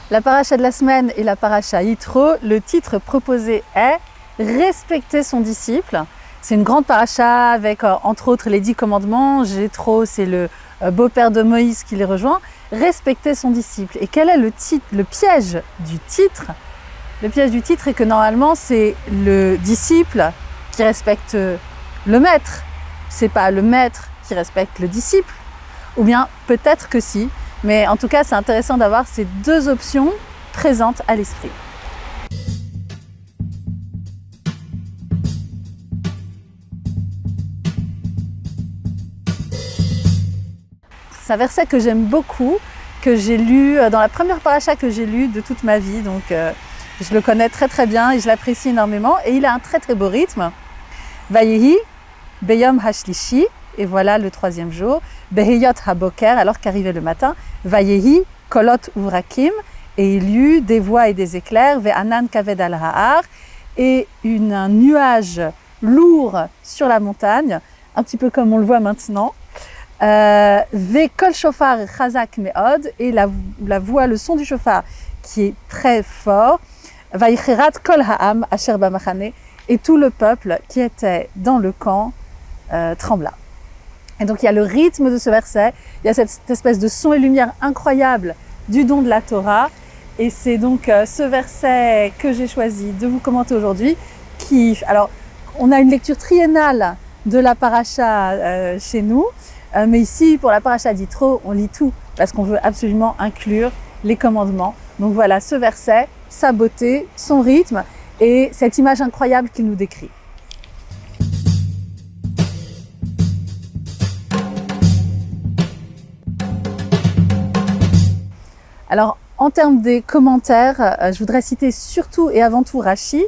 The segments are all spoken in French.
La paracha de la semaine est la paracha Yitro. Le titre proposé est « Respecter son disciple ». C'est une grande paracha avec, entre autres, les 10 commandements. Jéthro, c'est le beau-père de Moïse qui les rejoint. Respecter son disciple. Et quel est le piège du titre? Le piège du titre est que normalement, c'est le disciple qui respecte le maître. C'est pas le maître qui respecte le disciple. Ou bien peut-être que si. Mais en tout cas, c'est intéressant d'avoir ces deux options présentes à l'esprit. C'est un verset que j'aime beaucoup, que j'ai lu dans la première paracha que j'ai lue de toute ma vie. Donc je le connais très très bien et je l'apprécie énormément. Et il a un très très beau rythme. Vayehi, Beyom Hashlishi, et voilà le troisième jour. Behiyot Haboker, alors qu'arrivait le matin. Vayehi, Kolot Uvrakim, et il y eut des voix et des éclairs. Ve'anan Kaved al Ha'ar, et un nuage lourd sur la montagne, un petit peu comme on le voit maintenant. Ve'kol shofar chazak me'od, et la voix, le son du shofar qui est très fort. Vayicherat kol ha'am asher b'machane, et tout le peuple qui était dans le camp trembla. Et donc il y a le rythme de ce verset, il y a cette espèce de son et lumière incroyable du don de la Torah. Et c'est donc ce verset que j'ai choisi de vous commenter aujourd'hui. Alors, on a une lecture triennale de la paracha chez nous, mais ici, pour la paracha d'Yitro, on lit tout, parce qu'on veut absolument inclure les commandements. Donc voilà, ce verset, sa beauté, son rythme, et cette image incroyable qu'il nous décrit. Alors, en termes des commentaires, je voudrais citer surtout et avant tout Rashi,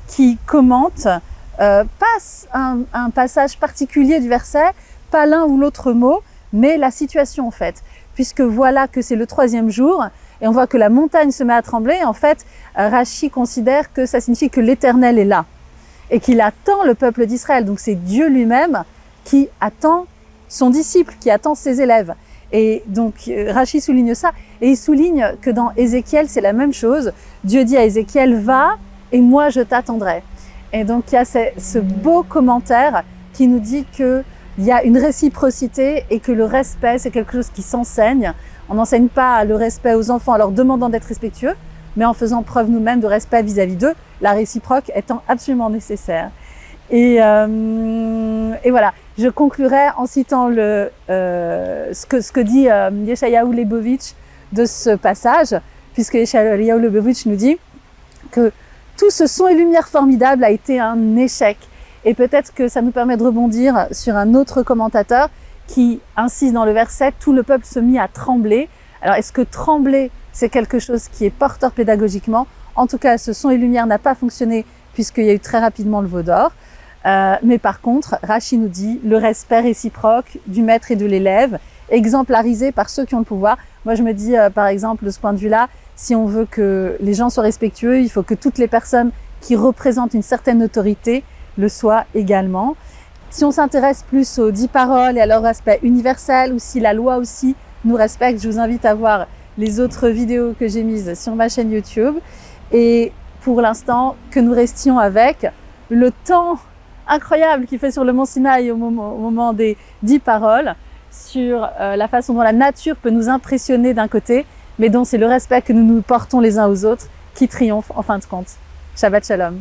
qui commente pas un passage particulier du verset, pas l'un ou l'autre mot, mais la situation en fait. Puisque voilà que c'est le troisième jour, et on voit que la montagne se met à trembler. En fait, Rashi considère que ça signifie que l'Éternel est là, et qu'il attend le peuple d'Israël. Donc c'est Dieu lui-même qui attend son disciple, qui attend ses élèves. Et donc Rashi souligne ça, et il souligne que dans Ézéchiel c'est la même chose. Dieu dit à Ézéchiel, va et moi je t'attendrai. Et donc il y a ce beau commentaire qui nous dit qu'il y a une réciprocité et que le respect c'est quelque chose qui s'enseigne. On n'enseigne pas le respect aux enfants en leur demandant d'être respectueux, mais en faisant preuve nous-mêmes de respect vis-à-vis d'eux, la réciproque étant absolument nécessaire. Et voilà, je conclurai en citant ce que dit Yeshayahu Lebovitch de ce passage, puisque Yeshayahu Lebovitch nous dit que tout ce son et lumière formidable a été un échec. Et peut-être que ça nous permet de rebondir sur un autre commentateur qui insiste dans le verset « Tout le peuple se mit à trembler ». Alors est-ce que trembler, c'est quelque chose qui est porteur pédagogiquement? En tout cas, ce son et lumière n'a pas fonctionné puisqu'il y a eu très rapidement le veau d'or. Mais par contre, Rashi nous dit le respect réciproque du maître et de l'élève, exemplarisé par ceux qui ont le pouvoir. Moi, je me dis, par exemple, de ce point de vue-là, si on veut que les gens soient respectueux, il faut que toutes les personnes qui représentent une certaine autorité le soient également. Si on s'intéresse plus aux 10 paroles et à leur aspect universel, ou si la loi aussi nous respecte, je vous invite à voir les autres vidéos que j'ai mises sur ma chaîne YouTube. Et pour l'instant, que nous restions avec le temps incroyable qu'il fait sur le mont Sinaï au moment des 10 paroles, sur la façon dont la nature peut nous impressionner d'un côté, mais dont c'est le respect que nous nous portons les uns aux autres qui triomphe en fin de compte. Shabbat Shalom.